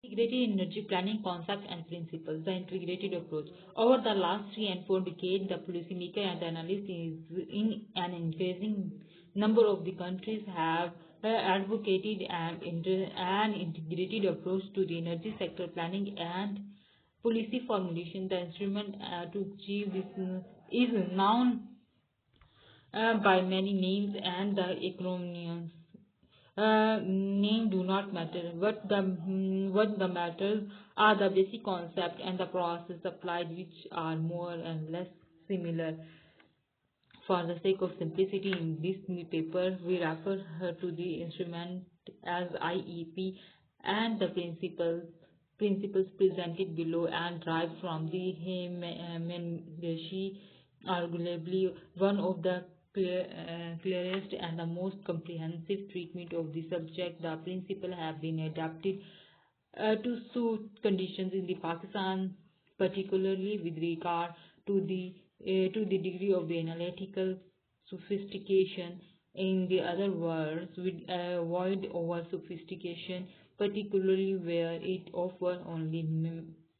Integrated energy planning concept and principles, the integrated approach. Over the last 3 and 4 decades, the policymaker and analysts in an increasing number of the countries have advocated an integrated approach to the energy sector planning and policy formulation. The instrument to achieve this is known by many names and the acronyms name do not matter. What the matters are the basic concept and the process applied, which are more and less similar. For the sake of simplicity, in this paper, we refer to the instrument as IEP and the principles presented below and derived from the Mendeshi, arguably one of the clearest and the most comprehensive treatment of the subject. The principles have been adapted to suit conditions in the Pakistan, particularly with regard to the degree of the analytical sophistication. In the other words, with avoid over sophistication, particularly where it offers only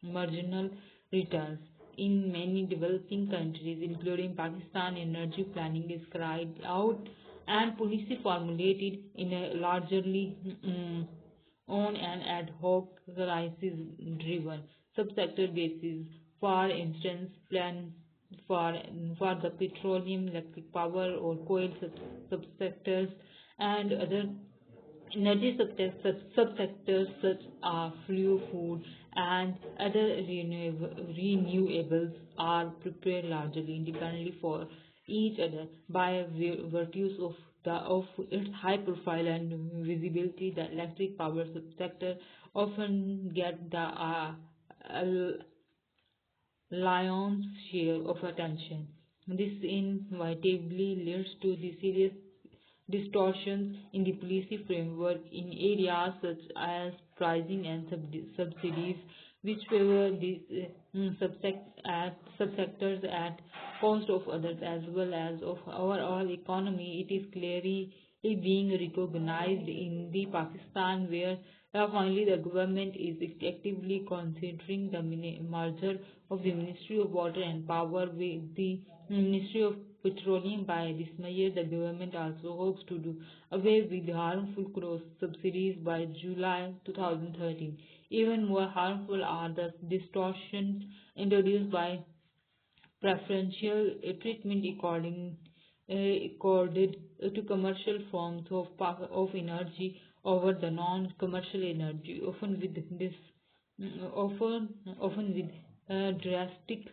marginal returns. In many developing countries, including Pakistan, energy planning is carried out and policy formulated in a largely on an ad hoc crisis-driven subsector basis. For instance, plans for for the petroleum, electric power, or coal subsectors and other energy subsectors such as fuel, food, and other renewables are prepared largely independently for each other by virtues of its high profile and visibility. The electric power subsector often get the lion's share of attention. This inevitably leads to the serious distortions in the policy framework in areas such as pricing and subsidies, which favor these subsectors at cost of others as well as of our overall economy. It is clearly being recognized in the Pakistan where finally the government is actively considering the merger of the Ministry of Water and Power with the Ministry of Petroleum. By this measure, the government also hopes to do away with harmful cross subsidies by July 2013. Even more harmful are the distortions introduced by preferential treatment accorded to commercial forms of energy over the non-commercial energy, often with drastic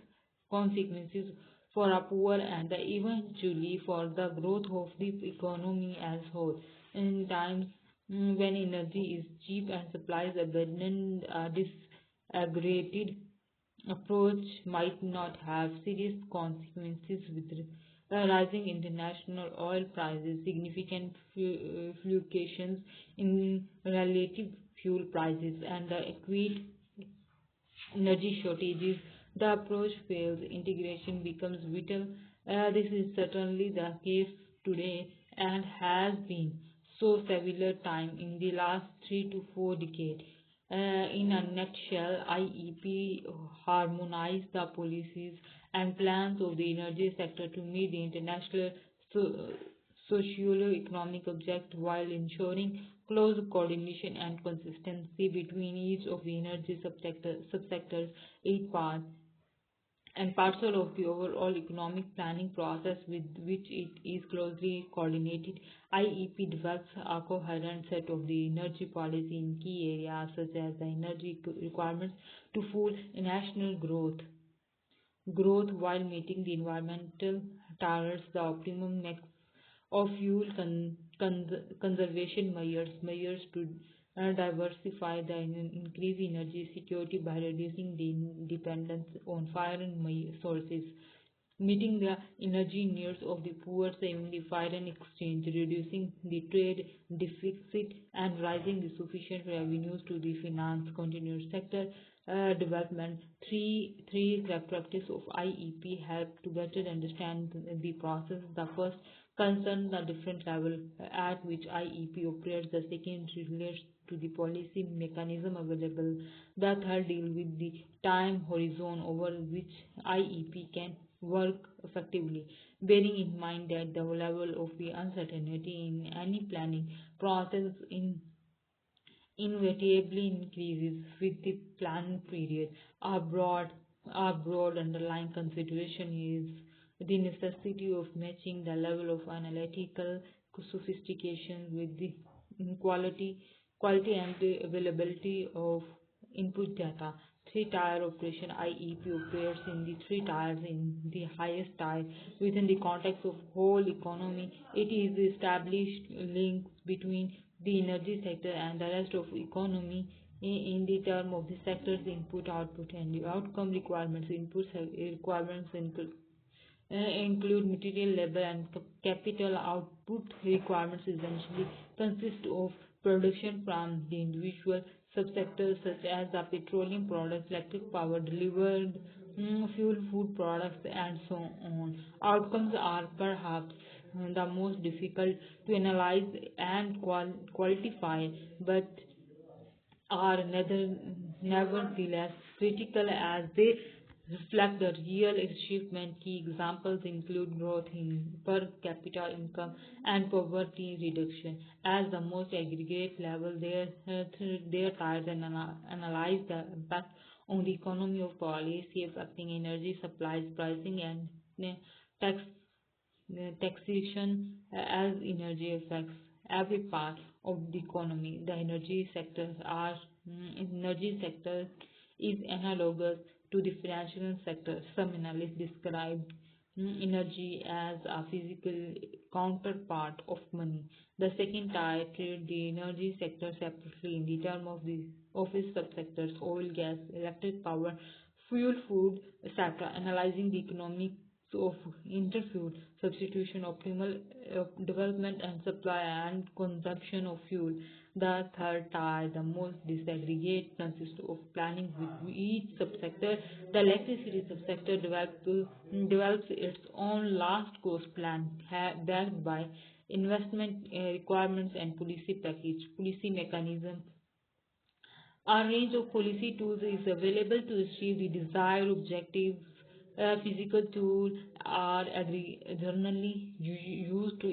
consequences for a poor and eventually for the growth of the economy as whole. In times when energy is cheap and supplies abundant, disaggregated approach might not have serious consequences with rising international oil prices, significant fluctuations in relative fuel prices, and the acute energy shortages. The approach fails, integration becomes vital. This is certainly the case today and has been so several times in the last 3 to 4 decades. In a nutshell, IEP harmonize the policies and plans of the energy sector to meet the international so- socio-economic objectives while ensuring close coordination and consistency between each of the energy subsectors. Each part and parcel of the overall economic planning process with which it is closely coordinated. IEP develops a coherent set of the energy policy in key areas such as the energy requirements to fuel national growth while meeting the environmental targets. The optimum mix of fuel conservation measures to diversify the increase energy security by reducing the dependence on foreign sources, meeting the energy needs of the poor, saving the foreign exchange, reducing the trade deficit, and raising the sufficient revenues to the finance continuous sector development. Three characteristics of IEP help to better understand the process. The first concern the different level at which IEP operates. The second relates to the policy mechanism available. The third deal with the time horizon over which IEP can work effectively, bearing in mind that the level of the uncertainty in any planning process inevitably increases with the planning period. A broad, a broad underlying consideration is the necessity of matching the level of analytical sophistication with the quality, quality and the availability of input data. Three-tier operation IEP operates in the three tiers in the highest tier within the context of whole economy. It is established links between the energy sector and the rest of economy in the term of the sector's input output and the outcome requirements. Requirements include material, labor, and capital. Output requirements essentially consist of production from the individual subsectors such as the petroleum products, electric power delivered, fuel, food products, and so on. Outcomes are perhaps the most difficult to analyze and quantify, but are nevertheless critical as they reflect the real achievement. Key examples include growth in per capita income and poverty reduction. As the most aggregate level, their tries and analyze the impact on the economy of policy affecting energy supplies, pricing, and tax taxation as energy affects every part of the economy. The energy sector is analogous to the financial sector. Some analysts describe energy as a physical counterpart of money. The second tier treat the energy sector separately in the term of its subsectors: oil, gas, electric power, fuel, food, etc. Analyzing the economics of interfuel substitution, optimal development and supply and consumption of fuel. The third tier, the most disaggregate, consists of planning with each subsector. The electricity subsector develops its own last cost plan backed by investment requirements and policy mechanism. A range of policy tools is available to achieve the desired objectives. Physical tools are generally used to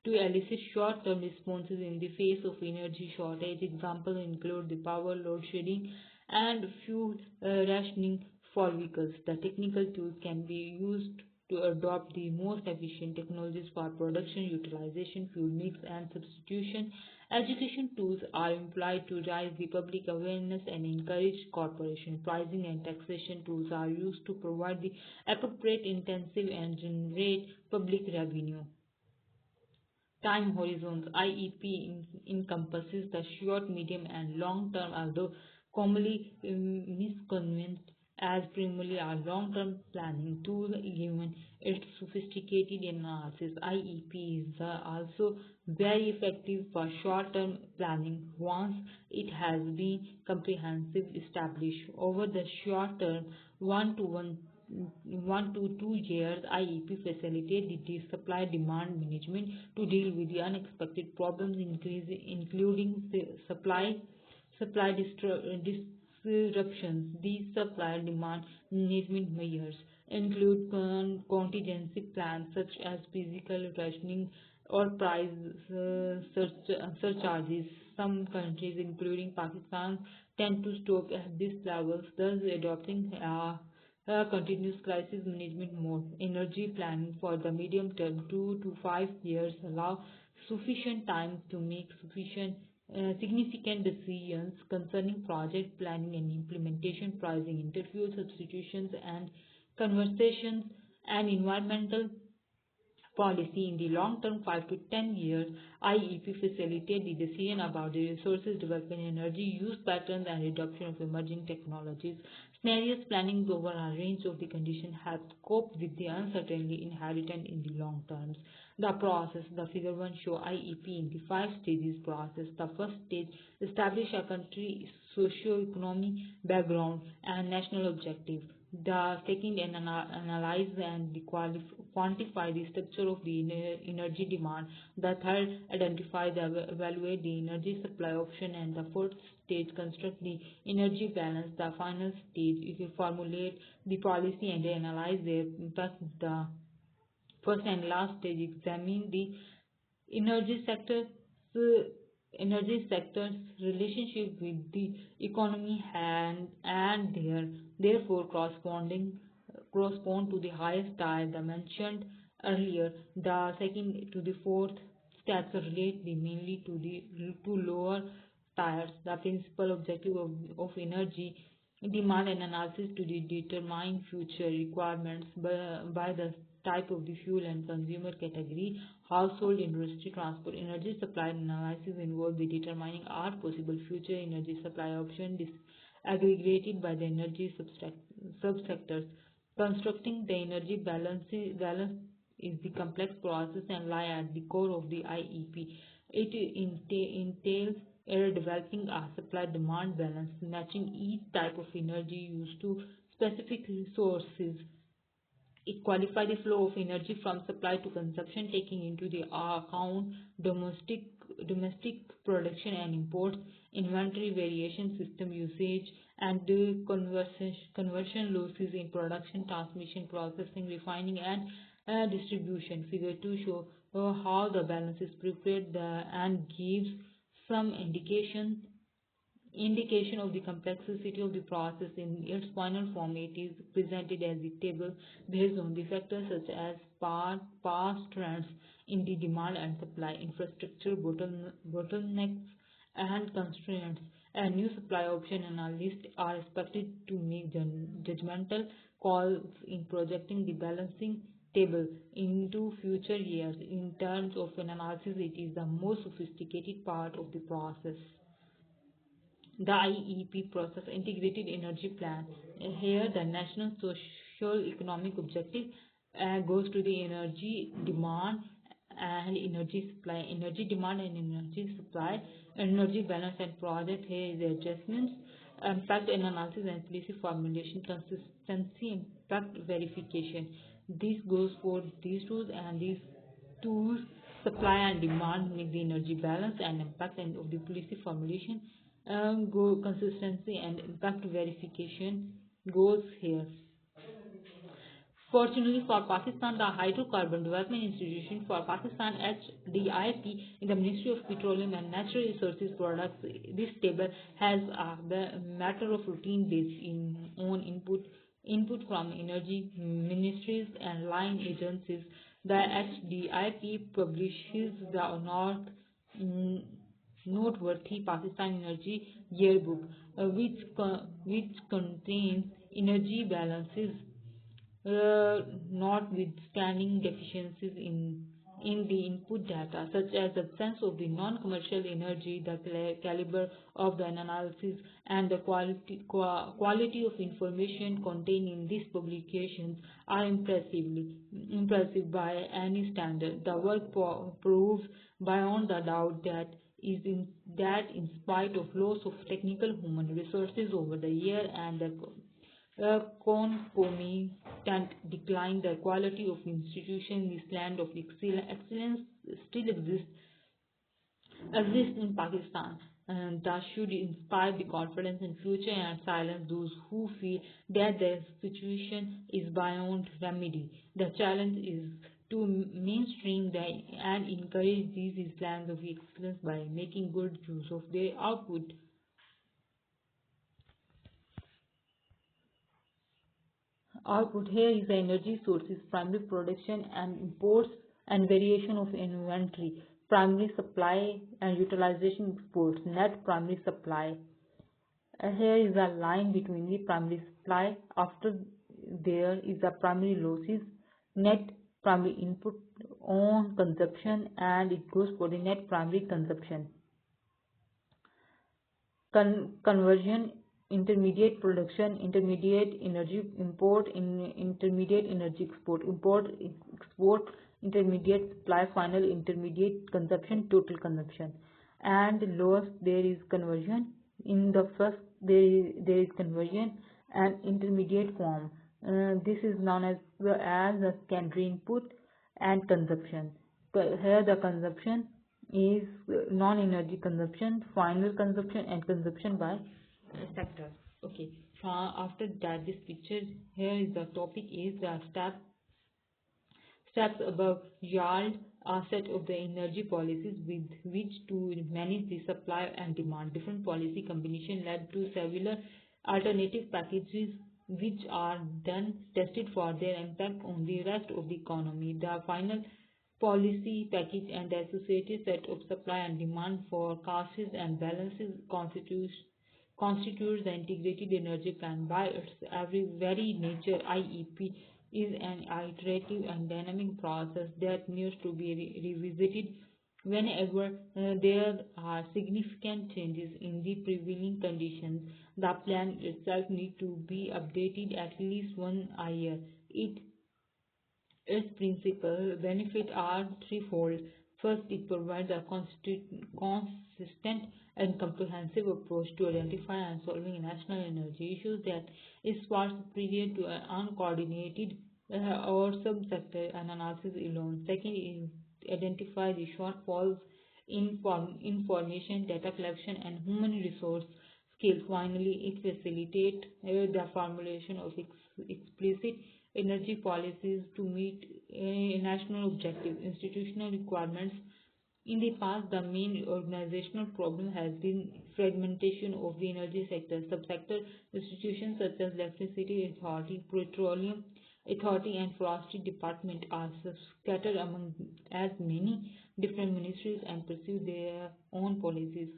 elicit short-term responses in the face of energy shortage. Examples include the power load shedding and fuel rationing for vehicles. The technical tools can be used to adopt the most efficient technologies for production, utilization, fuel mix, and substitution. Education tools are employed to raise the public awareness and encourage cooperation. Pricing and taxation tools are used to provide the appropriate incentive and generate public revenue. Time horizons IEP encompasses the short, medium, and long term, although commonly misconceived as primarily a long term planning tool given its sophisticated analysis. IEP is also very effective for short term planning once it has been comprehensively established. Over the short term, 1 to 2 years, IEP facilitate the supply demand management to deal with the unexpected problems including supply disruptions. These supply demand management measures include contingency plans such as physical rationing or price surcharges. Some countries, including Pakistan, tend to stop at these levels, thus adopting a continuous crisis management mode. Energy planning for the medium term, 2 to 5 years, allow sufficient time to make significant decisions concerning project planning and implementation, pricing, interfuel substitutions, and conversations and environmental policy. In the long term, 5 to 10 years, IEP facilitate the decision about the resources development, energy use patterns, and adoption of emerging technologies. Scenarios planning over a range of the conditions helps cope with the uncertainty inherent in the long terms. The process, the figure 1 show IEP in the 5 stages process. The first stage, establish a country socio-economic background and national objective. The second, analyze and quantify the structure of the energy demand. The third, identify the evaluate the energy supply option. And the fourth stage, construct the energy balance. The final stage, if you formulate the policy and analyze their impact. The first and last stage, examine the energy sector's energy sector's relationship with the economy and therefore correspond to the highest tier the mentioned earlier. The second to the fourth steps relate the mainly to the to lower tiers. The principal objective of energy demand and analysis to determine future requirements by the type of the fuel and consumer category, household, industry, transport. Energy supply analysis involve the determining all possible future energy supply options aggregated by the energy subsectors. Constructing the energy balance is the complex process and lie at the core of the IEP. It entails developing a supply-demand balance, matching each type of energy used to specific resources. It qualifies the flow of energy from supply to consumption, taking into the account domestic production and imports, inventory variation, system usage, and the conversion losses in production, transmission, processing, refining, and distribution. Figure 2 show how the balance is prepared and gives some indication of the complexity of the process. In its final form, it is presented as a table based on the factors such as past trends in the demand and supply, infrastructure bottlenecks, and constraints. A new supply option analysts are expected to make judgmental calls in projecting the balancing table into future years. In terms of an analysis, it is the most sophisticated part of the process. The IEP process integrated energy plan. Here the national social economic objective goes to the energy demand and energy supply, energy demand and energy supply, energy balance and project. Here is the adjustments, impact analysis and policy formulation, consistency, impact verification. This goes for these tools, and these tools supply and demand make the energy balance and impact and of the policy formulation. Go consistency and impact verification goes here. Fortunately for Pakistan, the Hydrocarbon Development Institution for Pakistan HDIP in the Ministry of Petroleum and Natural Resources Products. This table has a matter of routine based on input from energy ministries and line agencies. The HDIP publishes the noteworthy Pakistan Energy Yearbook, which contains energy balances, notwithstanding deficiencies in the input data, such as the absence of the non-commercial energy, the caliber of the analysis, and the quality of information contained in these publications are impressive by any standard. The work proves beyond the doubt that in spite of loss of technical human resources over the year and the concomitant decline, the quality of institution in this land of excellence still exists in Pakistan, and that should inspire the confidence in future and silence those who feel that the situation is beyond remedy. The challenge is to mainstream and encourage these plans of excellence by making good use of their output. Here is the energy sources, primary production and imports, and variation of inventory, primary supply and utilization, exports, net primary supply. Here is a line between the primary supply. After there is the primary losses, net primary input on consumption, and it goes for the net primary consumption. Conversion, intermediate production, intermediate energy import, intermediate energy export, intermediate supply, final intermediate consumption, total consumption. And lowest there is conversion. In the first there is conversion, an intermediate form. This is known as the secondary input and consumption. Here the consumption is non-energy consumption, final consumption, and consumption by sector. Okay. After that, this picture here is the topic is the steps above yield a set of the energy policies with which to manage the supply and demand. Different policy combination led to several alternative packages which are then tested for their impact on the rest of the economy. The final policy package and the associated set of supply and demand forecasts and balances constitutes the integrated energy plan. By its very nature, IEP is an iterative and dynamic process that needs to be revisited whenever there are significant changes in the prevailing conditions. The plan itself needs to be updated at least once a year. Its principal benefits are threefold. First, it provides a consistent and comprehensive approach to identify and solving national energy issues that is far superior to an uncoordinated or subsector analysis alone. Second, it identifies the shortfalls in information, data collection, and human resource skills. Finally, it facilitates the formulation of explicit energy policies to meet national objectives, institutional requirements. In the past, the main organizational problem has been fragmentation of the energy sector. Subsector institutions such as Electricity Authority, Petroleum Authority, and Forestry Department are scattered among as many different ministries and pursue their own policies.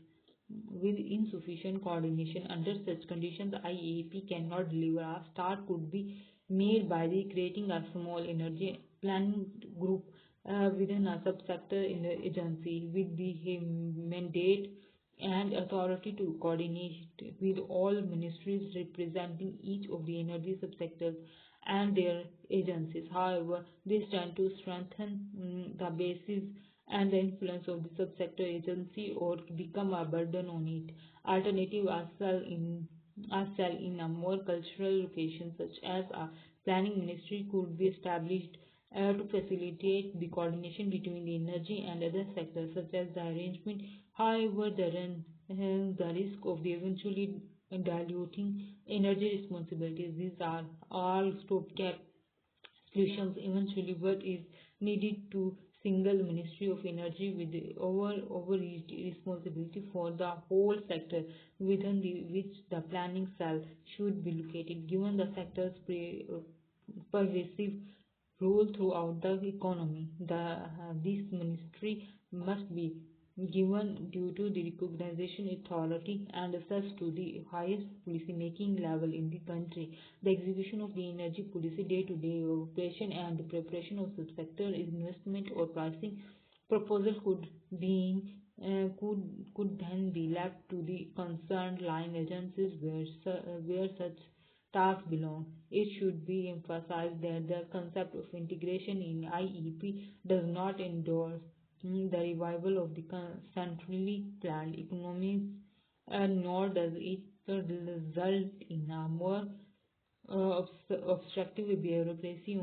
With insufficient coordination under such conditions, IEP cannot deliver. A start could be made by creating a small energy planning group within a subsector in the agency with the mandate and authority to coordinate with all ministries representing each of the energy subsectors and their agencies. However, this tend to strengthen the basis and the influence of the subsector agency or become a burden on it. Alternative are cell in a more cultural location such as a planning ministry could be established to facilitate the coordination between the energy and other sectors such as the arrangement. However, the risk of the eventually diluting energy responsibilities. These are all stopgap solutions. Eventually, what is needed to single Ministry of Energy with the overreach responsibility for the whole sector within which the planning cell should be located. Given the sector's pervasive role throughout the economy, this ministry must be given due to the recognition authority and access to the highest policy making level in the country. The execution of the energy policy day-to-day operation and the preparation of subsector investment or pricing proposal could then be left to the concerned line agencies where such tasks belong. It should be emphasized that the concept of integration in IEP does not endorse the revival of the centrally planned economies, nor does it result in a more obstructive bureaucracy.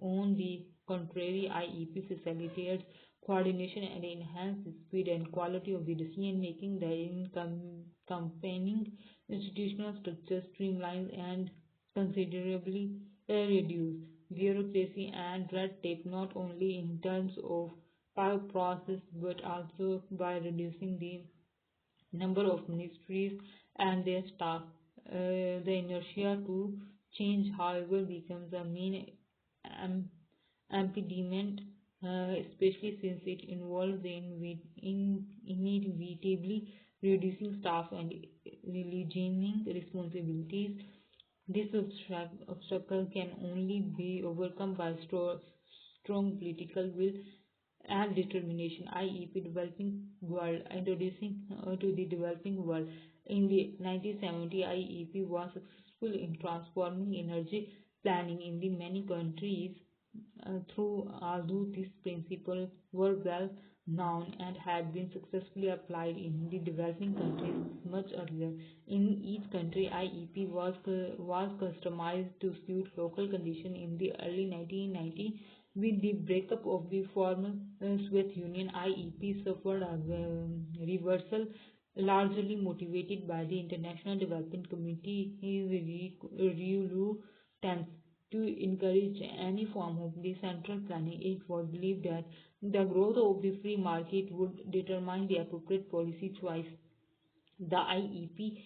On the contrary, IEP facilitates coordination and enhances speed and quality of the decision making. The accompanying institutional structure streamlines and considerably reduce bureaucracy and red tape not only in terms of power process but also by reducing the number of ministries and their staff. The inertia to change, however, becomes a main um, impediment, especially since it involves inevitably reducing staff and relegating responsibilities. This obstacle can only be overcome by strong political will and determination. IEP developing world introducing to the developing world. In the 1970, IEP was successful in transforming energy planning in the many countries through although these principles were well known and had been successfully applied in the developing countries much earlier. In each country, IEP was customized to suit local conditions. In the early 1990s, with the breakup of the former Soviet Union, IEP suffered a reversal, largely motivated by the international development community reluctance to encourage any form of the central planning. It was believed that the growth of the free market would determine the appropriate policy choice. The IEP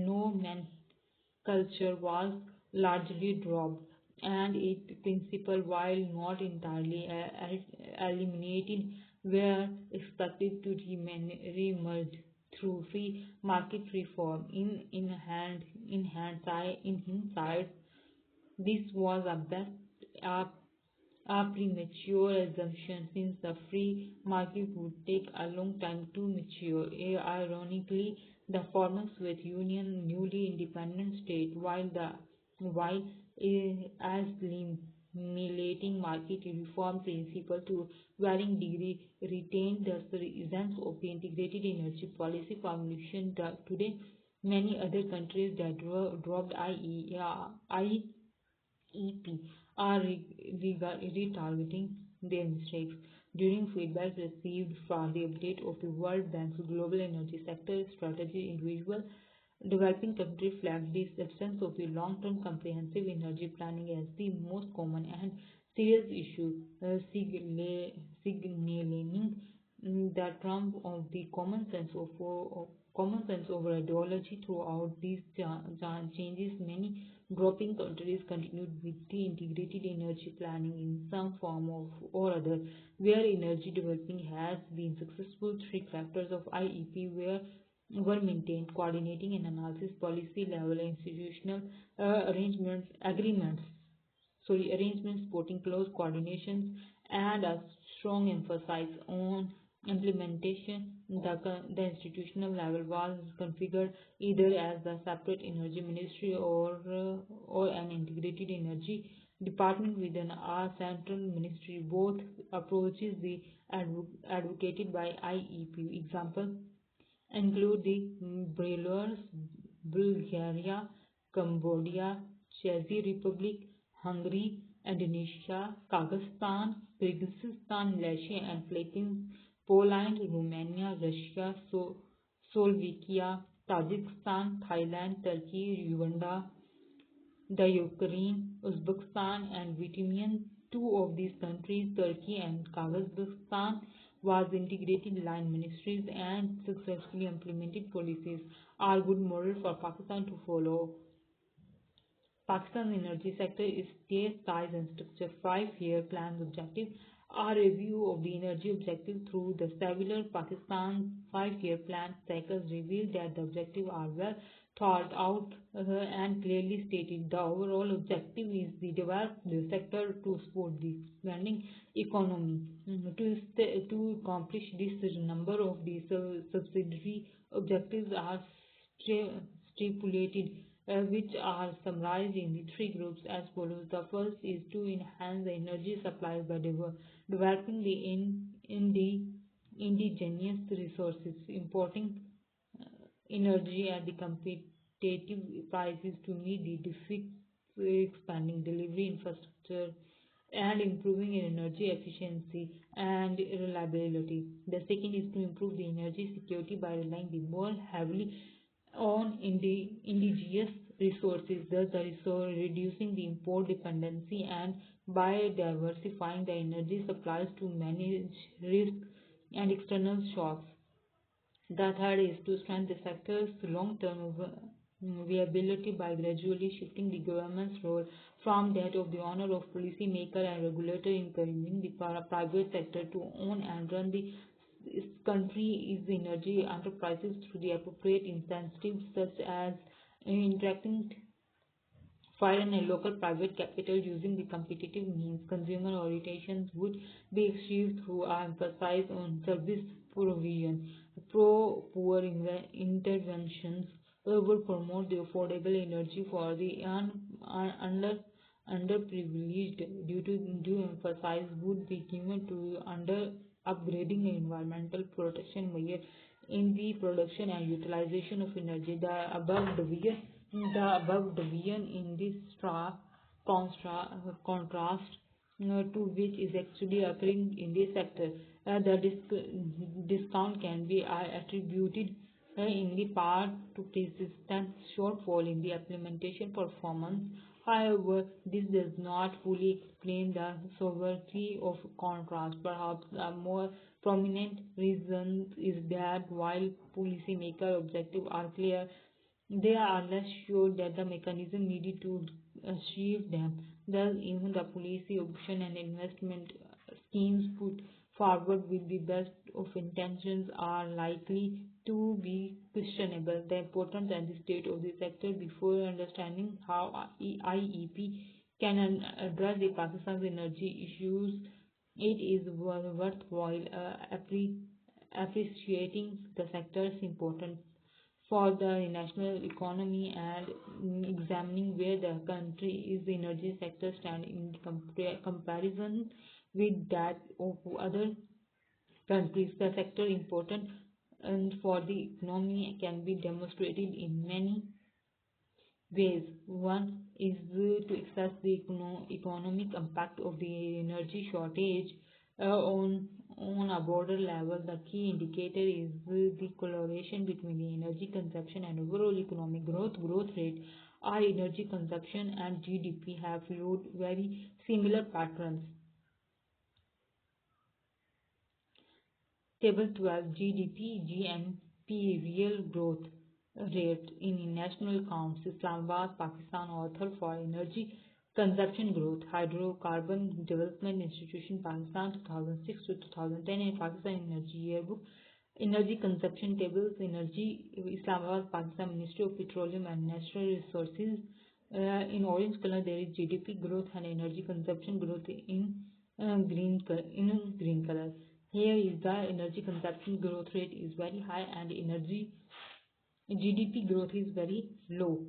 nomenclature was largely dropped, and its principle, while not entirely eliminated, were expected to re-emerge through free market reform. In hindsight, this was a premature assumption since the free market would take a long time to mature. Ironically, the former Soviet Union, newly independent state, while assimilating market reform principle to varying degree, retained the essence of the integrated energy policy formulation. Today, many other countries that dropped IEP are retargeting their mistakes. During feedback received from the update of the World Bank's Global Energy Sector Strategy, individual developing countries flagged the absence of the long-term comprehensive energy planning as the most common and serious issue, signaling the trump of the common sense over ideology. Throughout these changes, many developing countries continued with the integrated energy planning in some form or other. Where energy developing has been successful, three factors of IEP were maintained: coordinating and analysis, policy level, institutional arrangements supporting close coordinations, and a strong emphasis on implementation. The institutional level was configured either as a separate energy ministry or an integrated energy department within a central ministry. Both approaches the advocated by IEP. Example include the Belarus, Bulgaria, Cambodia, Czech Republic, Hungary, Indonesia, Kazakhstan, Kyrgyzstan, Malaysia, and Philippines, Poland, Romania, Russia, Slovakia, Tajikistan, Thailand, Turkey, Uganda, the Ukraine, Uzbekistan, and Vietnam. Two of these countries, Turkey and Kazakhstan, was integrated line ministries and successfully implemented policies are good model for Pakistan to follow. Pakistan's energy sector is state size and structure. 5-year plan's objective. A review of the energy objective through the several Pakistan 5-year plan cycles revealed that the objectives are well thought out and clearly stated. The overall objective is to develop the sector to support the expanding economy. To accomplish this, a number of these subsidiary objectives are stipulated, which are summarized in the three groups as follows. The first is to enhance the energy supplies by developing the indigenous resources, importing energy at the competitive prices to meet the expanding delivery infrastructure and improving energy efficiency and reliability. The second is to improve the energy security by relying more heavily on indigenous resources, thus reducing the import dependency, and by diversifying the energy supplies to manage risk and external shocks. The third is to strengthen the sector's long-term viability by gradually shifting the government's role from that of the owner of policymaker and regulator, encouraging the private sector to own and run the country's energy enterprises through the appropriate incentives such as interacting foreign and local private capital using the competitive means. Consumer orientations would be achieved through an emphasis on service provision. Pro-poor interventions would promote the affordable energy for the underprivileged due to due emphasis would be given to under upgrading environmental protection measures in the production and utilization of energy. The above division in this contrast to which is actually occurring in this sector. The discount can be attributed in the part to persistent shortfall in the implementation performance. However, this does not fully explain the severity of contrast. Perhaps a more prominent reason is that while policymaker objectives are clear, they are less sure that the mechanism needed to achieve them. Thus, even the policy option and investment schemes put forward with the best of intentions are likely to be questionable. The importance and the state of the sector before understanding how IEP can address the Pakistan's energy issues, it is worthwhile appreciating the sector's importance for the national economy and examining where the country's energy sector stand in comparison with that of other countries. The sector important and for the economy can be demonstrated in many ways. One is to assess the economic impact of the energy shortage on a broader level. The key indicator is the correlation between the energy consumption and overall economic growth. Growth rate, our energy consumption and GDP have followed very similar patterns. Table 12, GDP, GNP, real growth rate in national accounts. Islamabad, Pakistan. Author for energy consumption growth. Hydrocarbon Development Institution, Pakistan, 2006 to 2010, and Pakistan Energy Yearbook. Energy consumption tables. Energy, Islamabad, Pakistan, Ministry of Petroleum and Natural Resources. In orange color there is GDP growth and energy consumption growth in green color. Here is the energy consumption growth rate is very high and energy GDP growth is very low.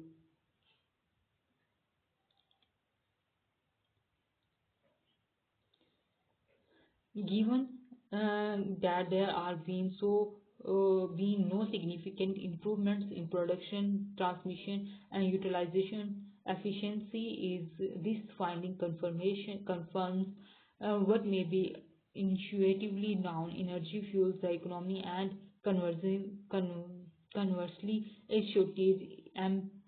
Given that there are been no significant improvements in production, transmission, and utilization efficiency, is this finding confirms what may be intuitively known: energy fuels the economy, and conversely, it shortage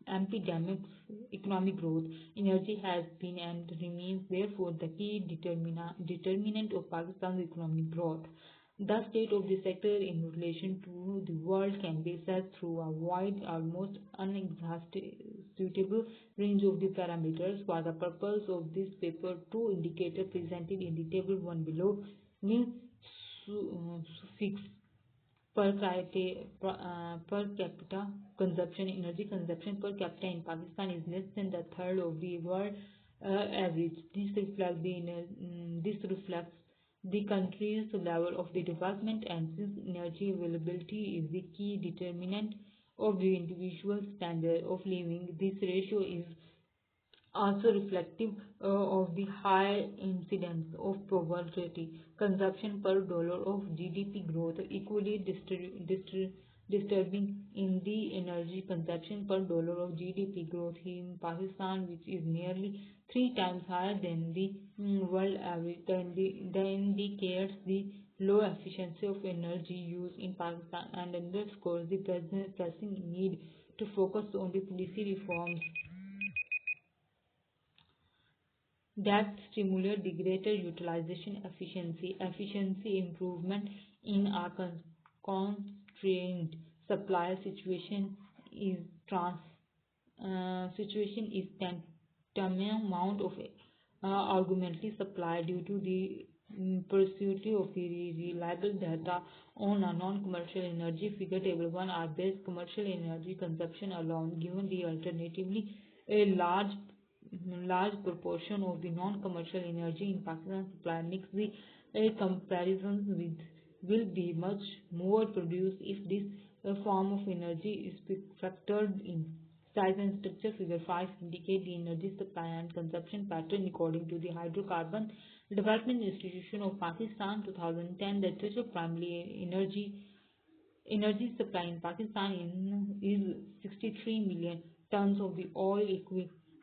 epidemics economic growth. Energy has been and remains therefore the key determinant of Pakistan's economic growth. The state of the sector in relation to the world can be assessed through a wide, almost unexhaustible range of the parameters. For the purpose of this paper, two indicators presented in the table 1 below will suffix per capita consumption. Energy consumption per capita in Pakistan is less than the third of the world average. This reflects the country's level of the development, and since energy availability is the key determinant of the individual standard of living, this ratio is also reflective of the high incidence of poverty. Consumption per dollar of GDP growth equally disturbing in the energy consumption per dollar of GDP growth in Pakistan, which is nearly 3 times higher than the world average. The indicates the low efficiency of energy use in Pakistan and underscores the pressing need to focus on the policy reforms that stimulate the greater utilization efficiency improvement in our constrained supply situation is tantamount of augmenting supply due to the pursuit of the reliable data on a non-commercial energy. Figure table 1 are base commercial energy consumption alone. Given the alternatively a large proportion of the non-commercial energy in Pakistan supply mix, the comparisons will be much more produced if this form of energy is factored in. Size and structure. Figure 5 indicate the energy supply and consumption pattern according to the Hydrocarbon Development Institution of Pakistan 2010. The total primary energy supply in Pakistan is 63 million tons of the oil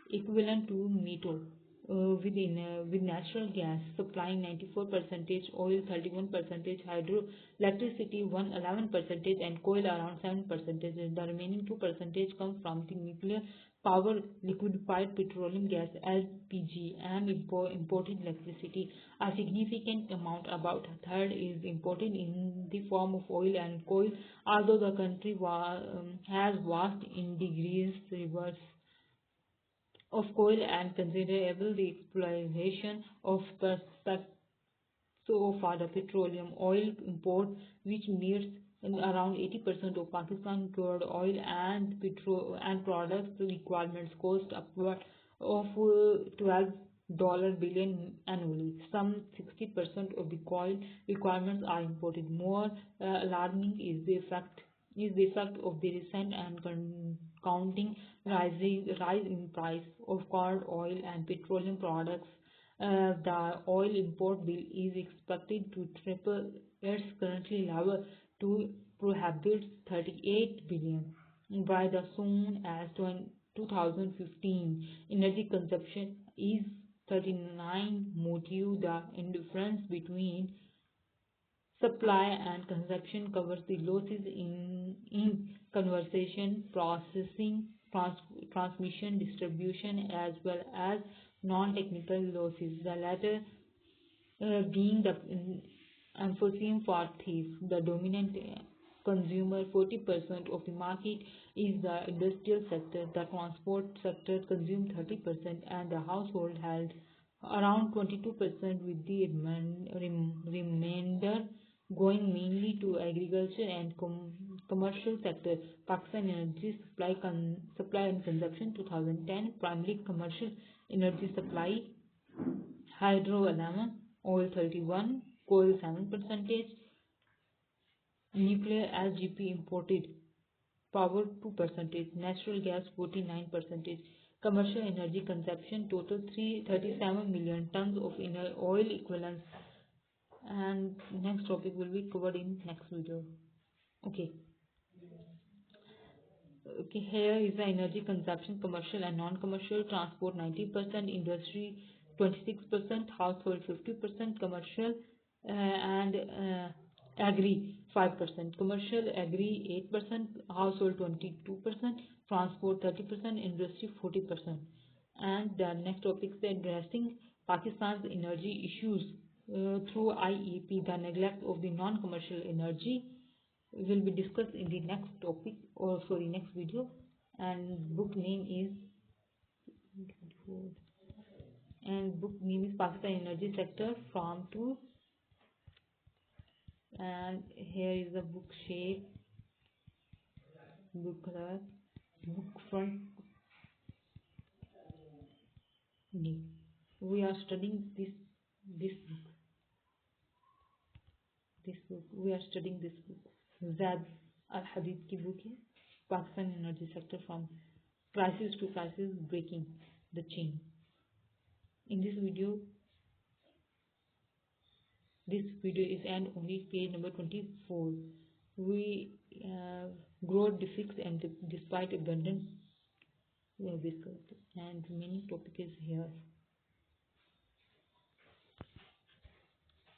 equivalent to NATO, with natural gas supplying 94%, oil 31%, hydroelectricity 11%, and coal around 7%. The remaining 2% comes from the nuclear power, liquefied petroleum gas (LPG), and imported electricity. A significant amount, about a third, is imported in the form of oil and coal, although the country has vast indigenous reserves of coal and considerable the exploitation of prospects. So far, the petroleum oil import, which meets around 80% of Pakistan crude oil and products requirements, cost upward of $12 billion annually. Some 60% of the oil requirements are imported. More alarming is the effect of the recent and counting rise in price of crude oil and petroleum products. The oil import bill is expected to triple its currently level to prohibit 38 billion by the soon as 2015. Energy consumption is 39 motive. The difference between supply and consumption covers the losses in conversion, processing, transmission, distribution, as well as non-technical losses, the latter being the emphasis for thief. The dominant consumer, 40% of the market, is the industrial sector. The transport sector consumes 30%, and the household held around 22%, with the remainder going mainly to agriculture and commercial sector. Pakistan Energy Supply and Consumption 2010. Primary commercial energy supply: hydro 11, oil 31, coal 7%, nuclear (LGP) imported power 2%, natural gas 49%. Commercial energy consumption total 37 million tons of oil equivalents. And next topic will be covered in next video. Okay. Here is the energy consumption: commercial and non-commercial. Transport 90%, industry 26%, household 50%, commercial and agri 5%, commercial agri 8%, household 22%, transport 30%, industry 40%. And the next topic is addressing Pakistan's energy issues through IEP. The neglect of the non-commercial energy will be discussed in the next topic, or sorry, next video. And book name is Pakistan Energy Sector from 2. And here is the book shape, book color, book front. We are studying this book. We are studying this book. Zaid Al-Hadid की book है Pakistan Energy Sector from Crisis to Crisis, Breaking the Chain. In this video is end only page number 24. We growth defects and despite abundant, we have discussed, and many topics here.